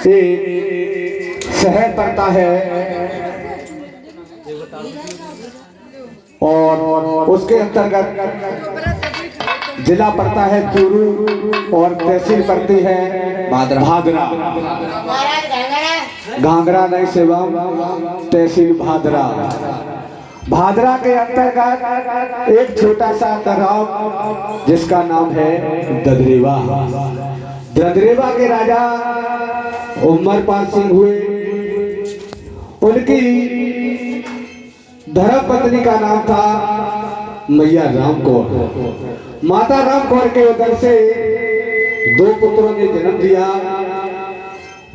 एक शहर पड़ता है और उसके अंतर्गत जिला पड़ता है चूरू और तहसील पड़ती है भादरा। घाघरा नहीं सेवा, तहसील भादरा। भादरा के अंतर्गत एक छोटा सा तालाब जिसका नाम है ददरेवा। ददरेवा के राजा उमरपाल सिंह हुए। उनकी धर्मपत्नी का नाम था मैया राम कौर। माता राम कौर के उधर से दो पुत्रों ने जन्म दिया।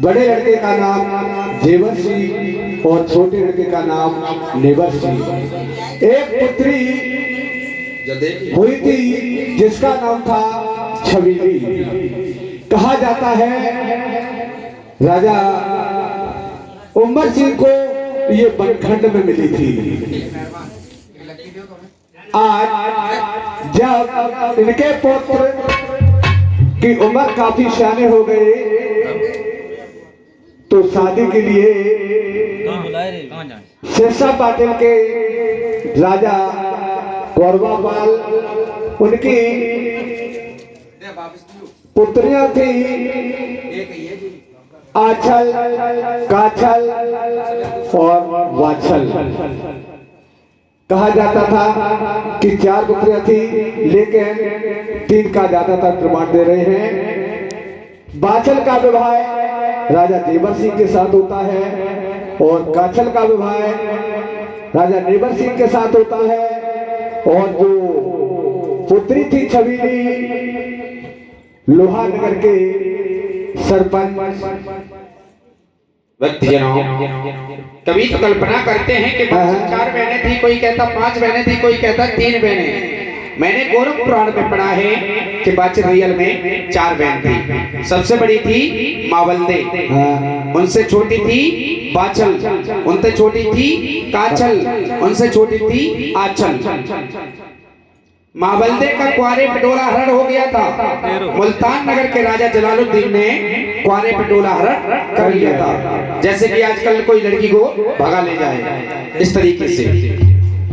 बड़े लड़के का नाम जेवर सिंह और छोटे लड़के का नाम नेवर सिंह। एक पुत्री हुई थी जिसका नाम था छबीली। कहा जाता है राजा उमर सिंह को ये बनखंड में मिली थी। आज जब इनके पुत्र की उम्र काफी सियाने हो गए तो शादी के लिए शेरशाह पाटिल के राजा गौरवापाल उनकी पुत्रियां थी आंचल, काछल और वाछल। कहा जाता था कि 4 पुत्रियां थी, लेकिन 3 का ज्यादातर प्रमाण दे रहे हैं। बाछल का विवाह राजा देवर सिंह के साथ होता है और काछल का विवाह राजा नेवर सिंह के साथ होता है। और जो पुत्री थी छबीली लोहानगर के सरपंच। व्यक्तिजनों कभी तो कल्पना करते हैं कि 4 बहनें थी, कोई कहता 5 बहनें थी, कोई कहता 3 बहनें। मैंने गौरव पुराण में पढ़ा है कि बाचर रियल में 4 बहन थी। सबसे बड़ी थी मावल्दे, उनसे छोटी थी बाचल, उनसे छोटी थी काचल, उनसे छोटी थी आचल। मावल्दे का कुआरे पे डोला हरण हो गया था। मुल्तान नगर के राजा जलालुद्दीन ने कुआरे पे डोला हरण कर लिया था। जैसे कि आजकल कोई लड़की को भगा ले जाए इस तरीके से।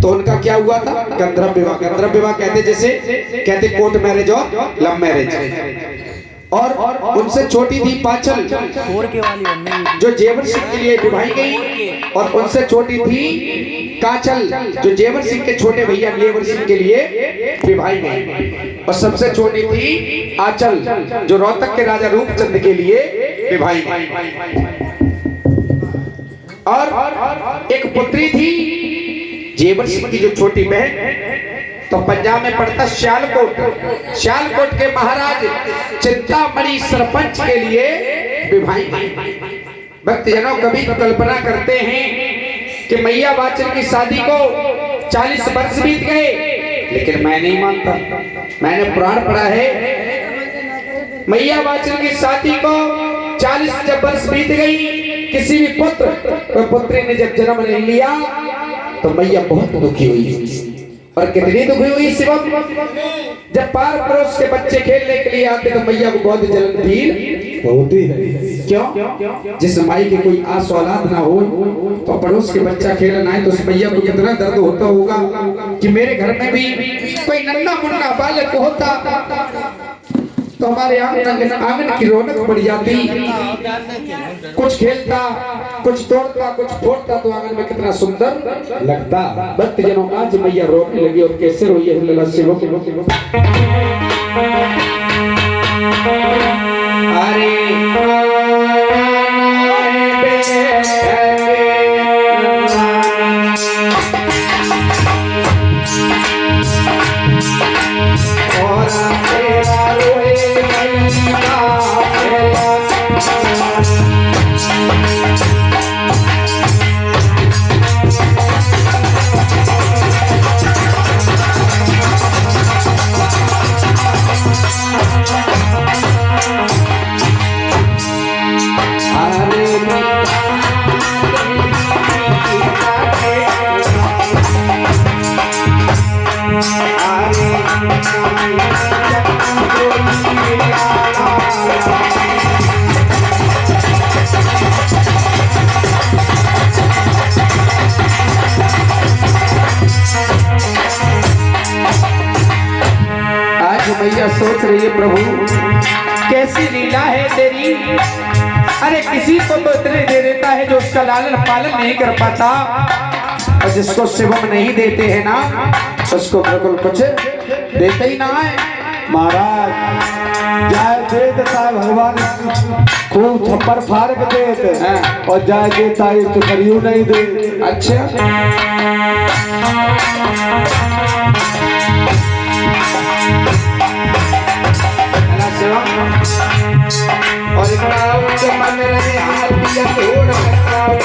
तो उनका क्या हुआ था? गंधर्व विवाह। गंधर्व विवाह कहते जैसे कहते कोर्ट मैरिज और लव मैरिज। और उनसे छोटी थी पाचल जो जेवर सिंह के लिए विवाही गई, और उनसे छोटी थी काचल जो जेवर सिंह के छोटे भैया लेवर सिंह के लिए विवाही गई, और सबसे छोटी थी आचल जो रोहतक के राजा रूपचंद के लिए विवाही गई। और एक पुत्री थी जेवर सिंह की जो छोटी बहन, तो पंजाब में पड़ता सियालकोट। सियालकोट के महाराज चिंतामणि सरपंच के लिए विवाही। भक्तजनों कभी कल्पना करते हैं कि मैया बाचल की शादी को 40 वर्ष बीत गए, लेकिन मैं नहीं मानता। मैंने पुराण पढ़ा है मैया बाचल की शादी को 40 जब वर्ष बीत गई, किसी भी पुत्र पुत्री ने जब जन्म नहीं लिया तो मैया बहुत दुखी हुई। और कितनी दुखी हुई शिवम, जब पार पड़ोस के बच्चे खेलने के लिए आते तो मैया को बहुत जलन फील होती है। क्यों? जिस माई की कोई आस औलाद ना हो तो पड़ोस के बच्चा खेलना है तो उस मैया को कितना दर्द होता होगा कि मेरे घर में भी कोई नन्हा मुन्ना बालक होता तो हमारे आंगन की रौनक बढ़ जाती। कुछ खेलता, कुछ तोड़ता, कुछ फोड़ता तो आंगन में कितना सुंदर लगता। भक्तजनों आज मैया रोने लगी, और कैसे रोई है लला शिव। सोच रही है प्रभु कैसी लीला है तेरी। अरे किसी को तो इतने दे देता है जो उसका लालन पालन नहीं कर पाता, और जिसको शिवम नहीं देते हैं ना उसको बिल्कुल कुछ देते ही ना है। महाराज जाय दे देता भगवान खूब छप्पर फाड़ के दे हाँ। और जाय देता है तो करियो नहीं दे। अच्छा और मन रहे हाथ दिया ढोल महल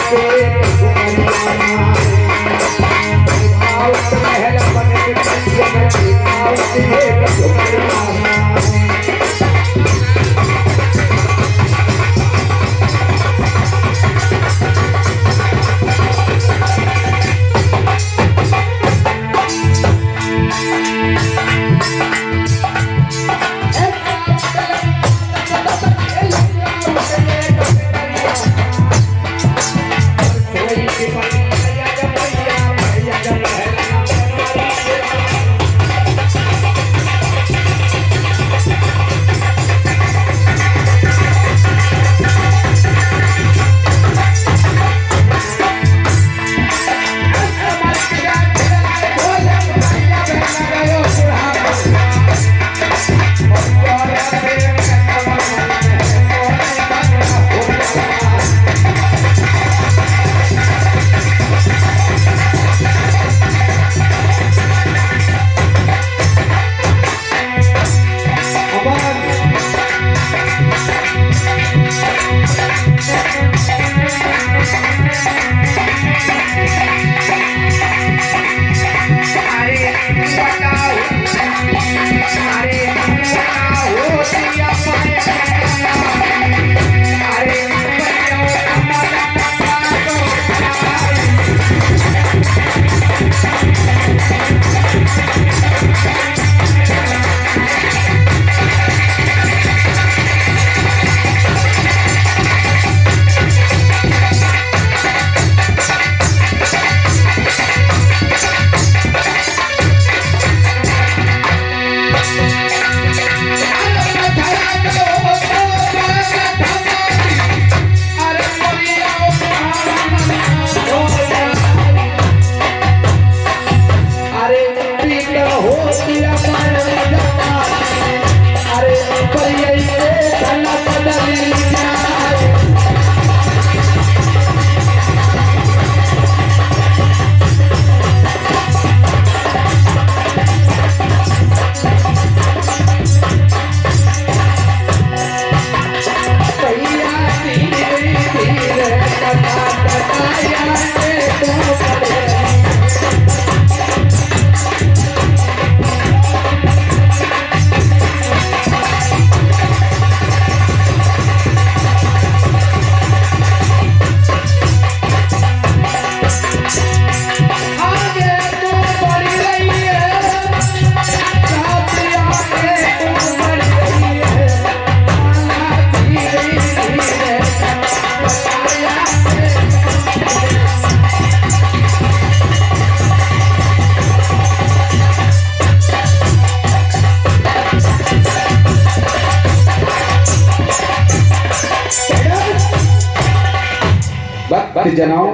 बन जनाओ।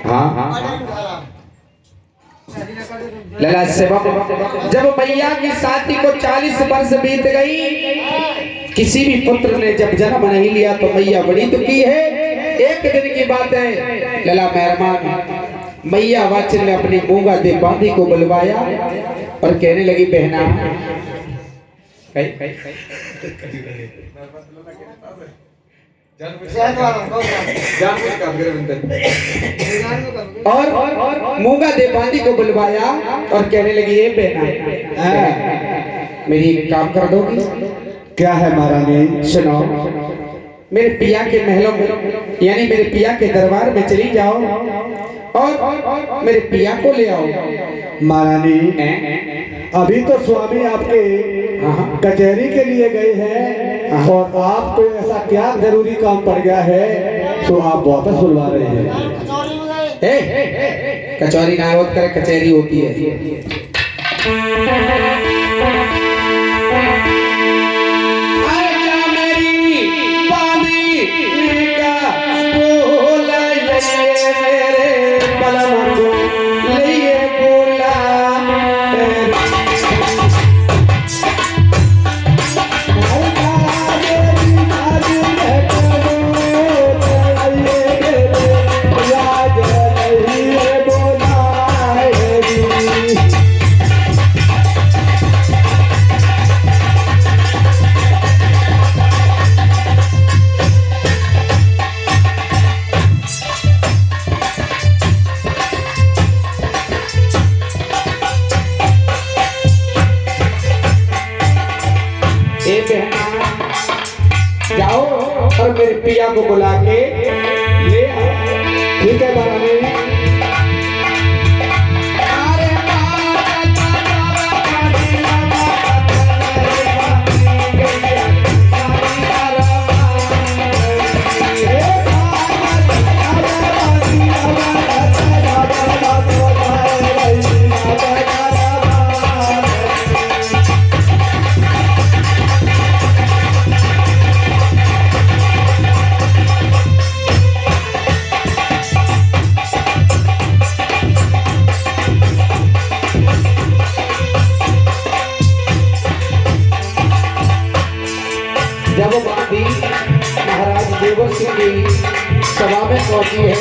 हाँ हाँ लला सेवक, जब मैया की शादी को 40 वर्ष बीत गई, किसी भी पुत्र ने जब जन्म नहीं लिया तो मैया बड़ी दुखी है। एक दिन की बात है, लला मेहरबान मैया वाचन ने अपनी मूंगा दे बांधी को बुलवाया और कहने लगी बहना और मूंगा दे बांधी को बुलवाया और कहने लगी ये बहना मेरी एक काम कर दोगी? क्या है महारानी? सुनो, मेरे पिया के महलों में यानी मेरे पिया के दरबार में चली जाओ और मेरे पिया को ले आओ। महारानी अभी तो स्वामी आपके कचहरी के लिए गए हैं और आपको ऐसा क्या जरूरी काम पड़ गया है तो आप वापस बुलवा रहे हैं? कचौरी ना होती, कचहरी होती है। मेरे पिया को बुला के ले आ। ठीक है महारानी। जब बांधी महाराज देवर सिंह की सभा में पहुंची है।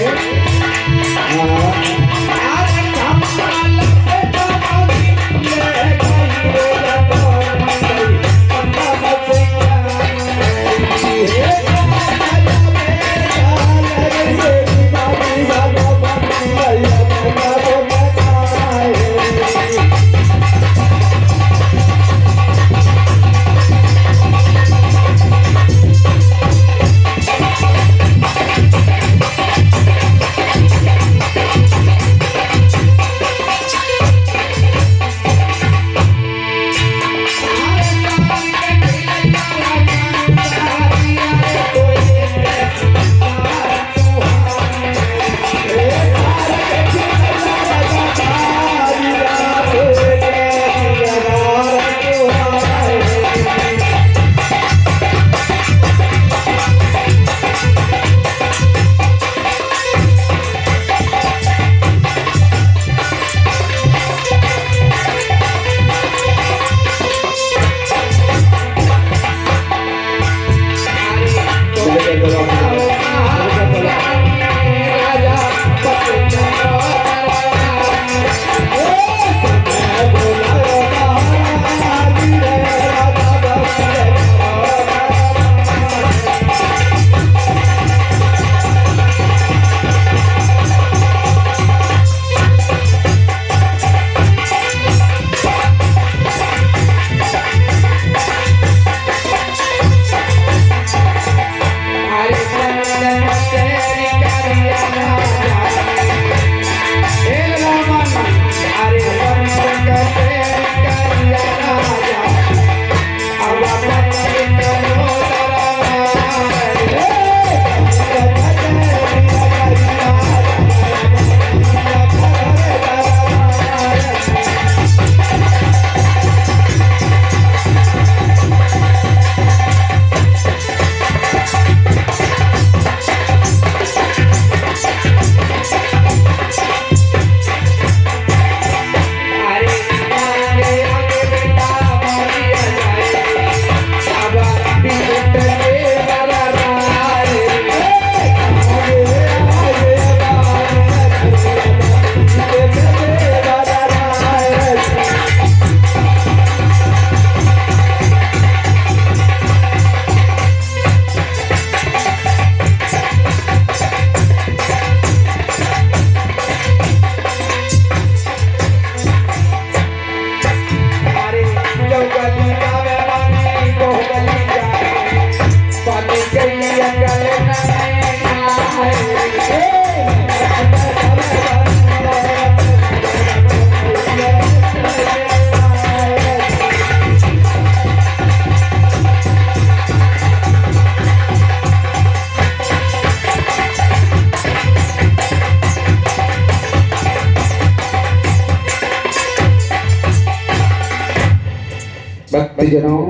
भक्तजनों,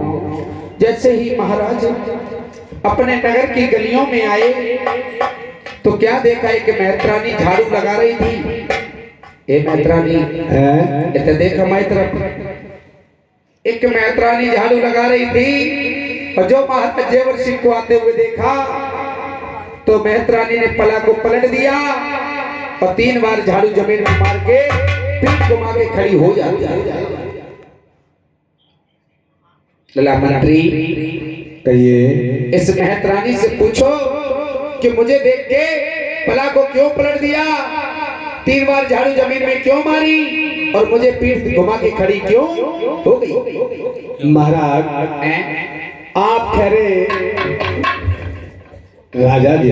जैसे ही महाराज अपने नगर की गलियों में आए तो क्या देखा एक मैत्रानी झाड़ू लगा रही थी। ए मैत्रानी इधर देख हमारी तरफ। एक मैत्रानी झाड़ू लगा रही थी और जो महाराज जेवर सिंह को आते हुए देखा तो मैत्रानी ने पला को पलट दिया और 3 बार झाड़ू जमीन में मार के पीठ घुमा के खड़ी हो जाती। लला मंत्री कहिए। इस मेहतरानी से पूछो कि मुझे देख के पला को क्यों पलट दिया, 3 बार झाड़ू जमीन में क्यों मारी और मुझे पीठ घुमा के खड़ी क्यों हो गई। महाराज आप ठहरे राजा जी।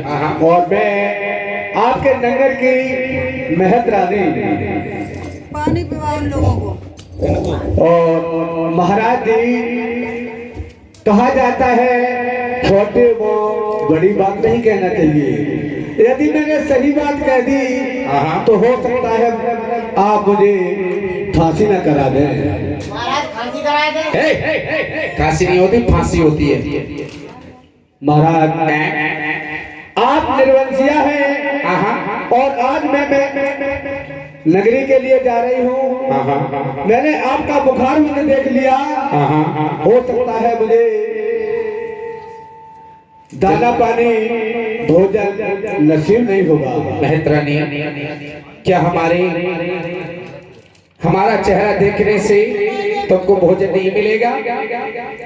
हाँ। और मैं आपके नगर की महत रानी पानी पिलाओ उन लोगों को। और महाराज जी, कहा जाता है छोटे वो बड़ी बात नहीं कहना चाहिए। यदि मैंने सही बात कह दी हाँ। तो हो सकता है आप मुझे फांसी न करा दें। महाराज फांसी कराए थे। फांसी नहीं होती, फांसी होती है। महाराज आप निर्वंशिया हैं हाँ। और आज मैं नगरी के लिए जा रही हूँ। हाँ। मैंने आपका बुखार मैंने देख लिया। हाँ। हो सकता है मुझे दाना पानी भोजन नसीब नहीं होगा। महतरानी, क्या हमारा चेहरा देखने से तुमको भोजन नहीं मिलेगा?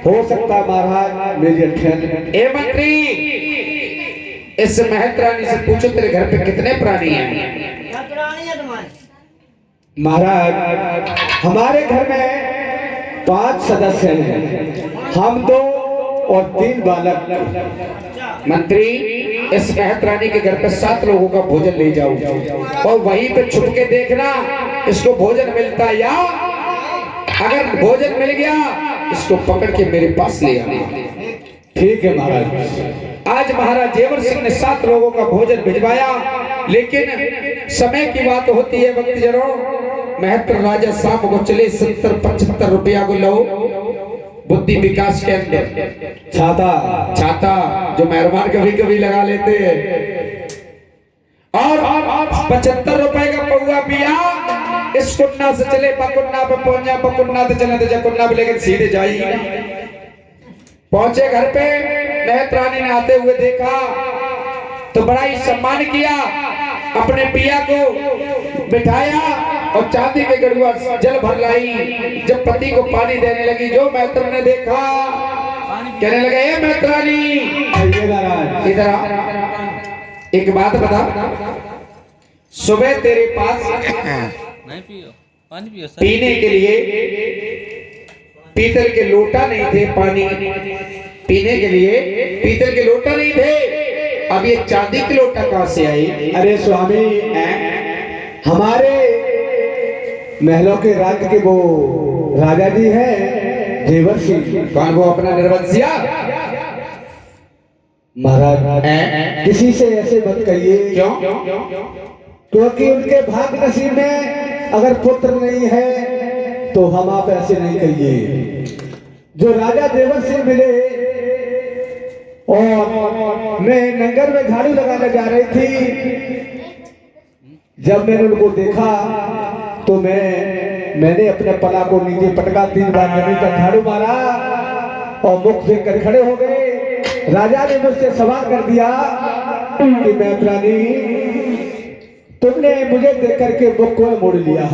हो सकता है महाराज मेरी अठन। ए मंत्री, इस महतरानी से पूछो तेरे घर पे कितने प्राणी हैं? क्या पुरानी है तुम्हारी? महाराज हमारे घर में 5 सदस्य हैं, हम 2 और 3 बालक। मंत्री, इस महतरानी के घर पे 7 लोगों का भोजन ले जाओ और वहीं पे छुप के देखना इसको भोजन मिलता, या अगर भोजन मिल गया इसको पकड़ के मेरे पास ले आना। ठीक है महाराज। आज महाराज जेवर सिंह ने 7 लोगों का भोजन भिजवाया, लेकिन समय की बात होती है भक्तजनों। महत्र राजा शाम को चले 70-75 रुपया को लो बुद्धि विकास के अंदर छाता जो मेहरबान कभी कभी लगा लेते हैं, और 75 रुपए का पौआ पिया। इस कुन्ना से चले पकुन्ना पे पहुंचा, पकुन्ना से चले जकुन्ना पे, लेकिन सीधे जाई पहुंचे घर पे। महतरानी ने आते हुए देखा तो बड़ा ही सम्मान किया, अपने पिया को बिठाया और चांदी के गड़ुआ जल भर लाई। जब पति को पानी देने लगी, जो महतर ने देखा कहने लगा, ए महतरानी इधर आ, एक बात बता, सुबह तेरे पास नहीं पियो, पानी पियो सर। पीने के लिए पीतल के लोटा नहीं थे, पानी पीने के लिए पीतल के लोटा नहीं थे, अब ये चांदी के लोटा कहां से आई? अरे स्वामी, हमारे महलों के राज्य के वो राजा जी हैं जेवर सिंह। कौन? वो अपना निर्वंशिया? महाराज किसी से ऐसे मत कहिए। क्यों? क्योंकि उनके भाग्य नसीब में अगर पुत्र नहीं है तो हम आप ऐसे नहीं कहिए। जो राजा जेवर सिंह मिले और मैं नंगर में झाड़ू लगाने जा रही थी, जब मैंने उनको देखा तो मैंने अपने पला को नीचे पटका, 3 बार जमीन पर झाड़ू मारा और मुख देख कर खड़े हो गए। राजा ने मुझसे सवाल कर दिया कि महतरानी, तुमने मुझे देख करके मुख को मोड़ लिया।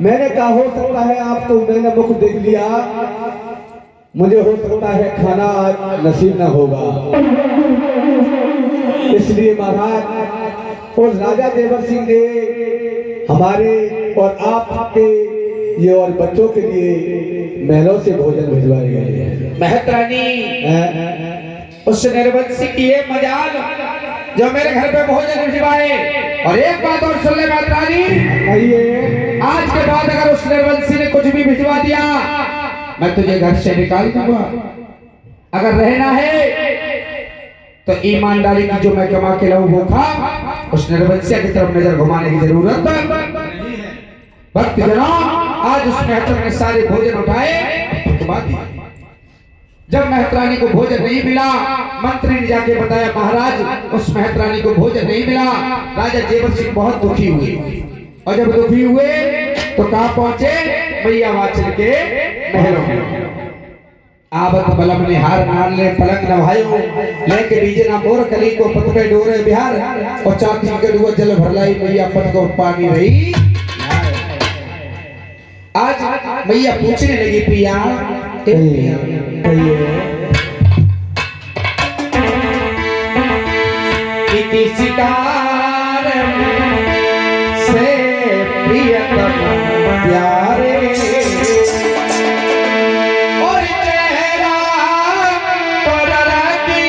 मैंने कहा हो सकता है आप तो मैंने मुख देख लिया, मुझे हो सकता है खाना आज नसीब न होगा। इसलिए महाराज और राजा देवर सिंह ने हमारे और आपके ये और बच्चों के लिए महलों से भोजन भिजवाए गए हैं। महतरानी, उस निर्वंशी की ये मजाल जो मेरे घर पे भोजन भिजवाए। और एक बात और सुन ले महतरानी, आज के बाद अगर उस निर्वंशी ने कुछ भी भिजवा दिया, मैं तुझे घर से निकाल दूंगा। अगर रहना है तो ईमानदारी की जो मैं कमा के लाऊं वो खा, उस निर्वंशिया की तरफ नजर घुमाने की जरूरत भक्त जनाब। आज उस महतर ने सारे भोजन उठाए, जब महतरानी को भोजन नहीं मिला, मंत्री ने जाके बताया महाराज उस महतरानी को भोजन नहीं मिला। राजा जेवर सिंह बहुत दुखी हुए, और जब दुखी हुए तो कहां पहुंचे? मैया वाचल के महलों में। आवत बलम ने हार मान ले पलंग नभायो, लेके बीजे ना मोर कली को पत पे डोरे बिहार, और चाची के डुआ जल भरलाई मैया पत को पानी रही। आज मैया पूछने लगी, पिया इति शिकार से प्रियतम प्यारे, और चेहरा पर रखी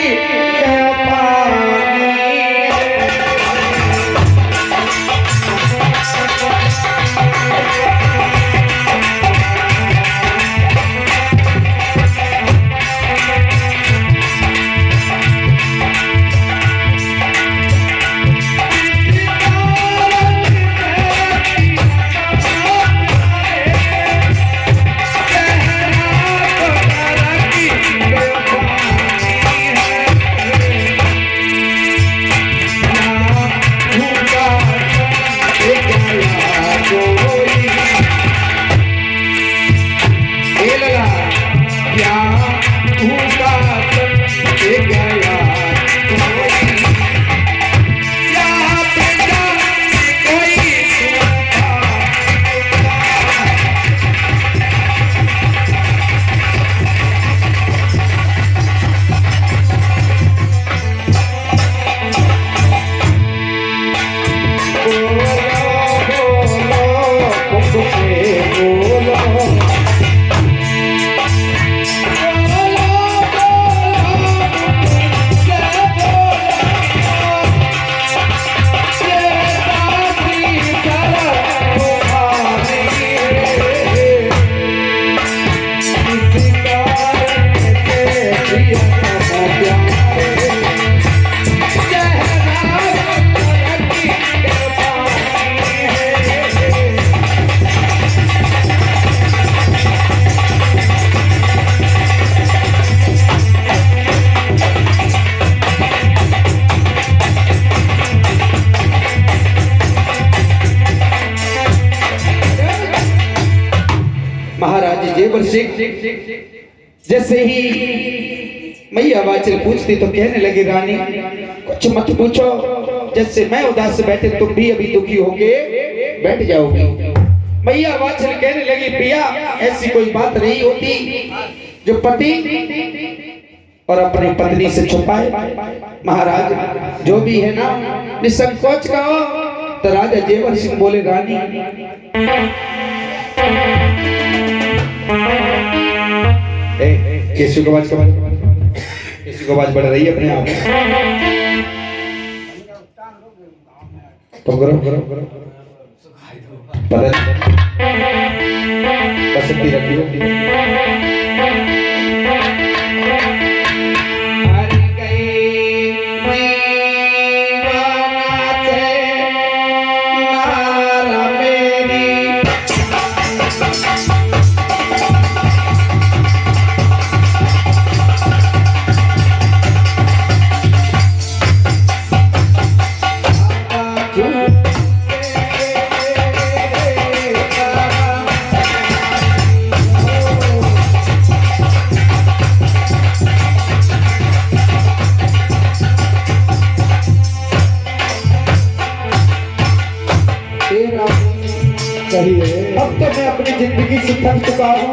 सिंह जैसे ही मैया वाचल पूछती तो कहने लगी, रानी कुछ मत पूछो, जैसे मैं उदास से बैठे तुम भी अभी दुखी होके बैठ जाओगे। मैया वाचल कहने लगी, पिया ऐसी कोई बात नहीं होती जो पति और अपनी पत्नी से छुपाए। महाराज जो भी है ना निसंकोच कहो। तो राजा जेवर सिंह बोले, रानी किसी को आवाज बढ़ रही है अपने आप। तो करो पता बसंती रखी अब तो मैं अपनी जिंदगी से थक चुका हूँ।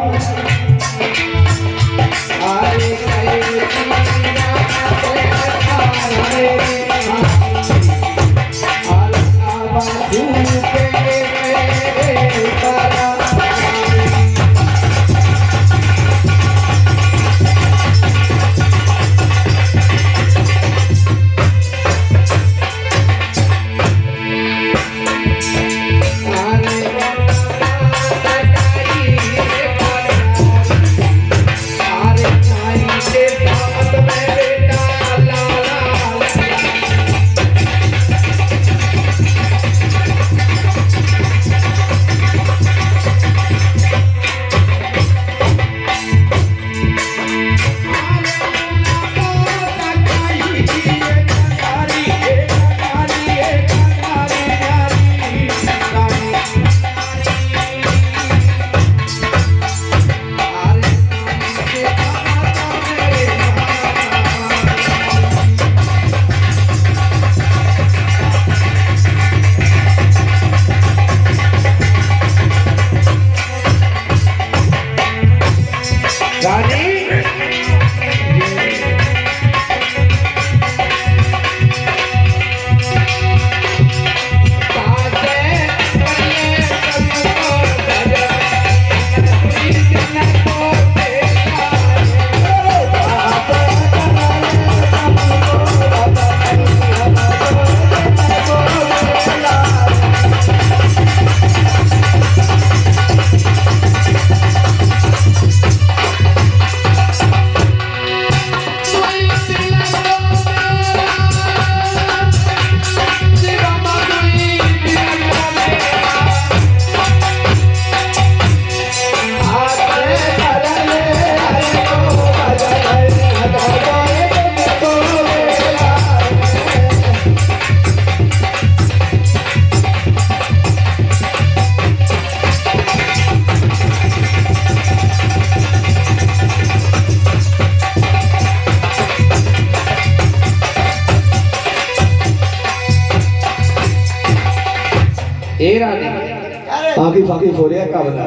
बाकी फोड़िया का बना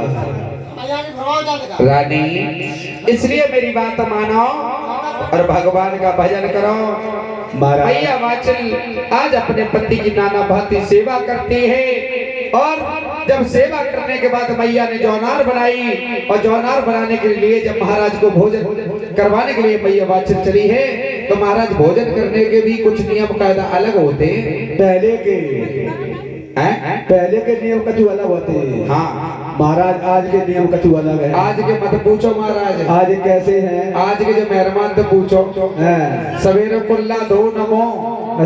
रानी, इसलिए मेरी बात मानो और भगवान का भजन करो। मैया वाचल आज अपने पति की नाना भांति सेवा करती है और जब सेवा करने के बाद मैया ने जौनार बनाई और जौनार बनाने के लिए जब महाराज को भोजन करवाने के लिए मैया वाचल चली है तो महाराज भोजन करने के भी कुछ नियम कायदा अलग होते हैं। पहले के नियम कछु अलग होते हैं। हाँ महाराज आज के नियम कछु अलग है। आज के मत पूछो महाराज, आज कैसे हैं? आज के जो मेहमान तो पूछो सवेरे कुल्ला दो नमो,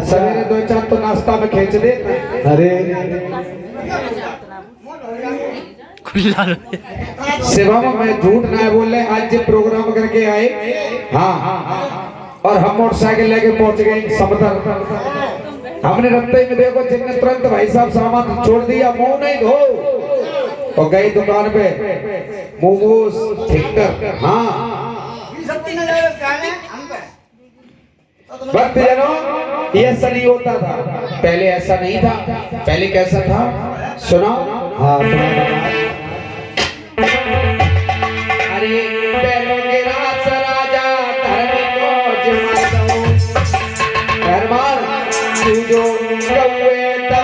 सवेरे दो चार तो नाश्ता में खींच दे। अरे सेवा में मैं झूठ ना बोले, आज जो प्रोग्राम करके आए हाँ और हम मोटरसाइकिल लेके पहुंच गए समतर। हमने रस्ते में देखो जिनने तुरंत भाई साहब सामान छोड़ दिया, मुंह नहीं धो और गए दुकान पे मोमोज फिंगर, हाँ शक्ति न जाए कहने हम पे भक्त जनों ये ऐसा नहीं होता था, पहले ऐसा नहीं था। पहले कैसा था सुनो। हाँ अरे बैलों के राज राजा धर्म को जिमा दो, धर्मान तू जो कौए तो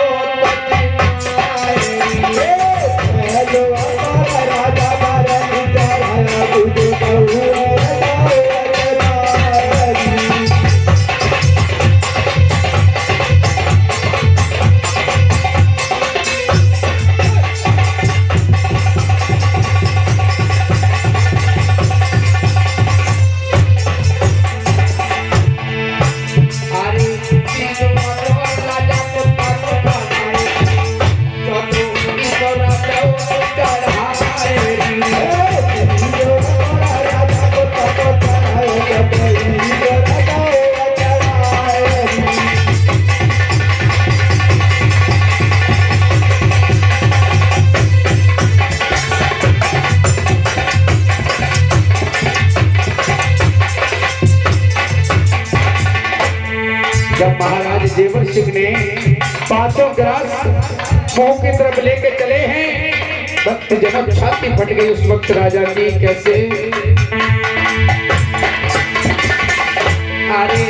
जब महाराज जेवर सिंह ने पांचों ग्रास मुंह की तरफ लेके चले हैं, भक्त जनक छाती फट गई उस वक्त राजा की। कैसे? अरे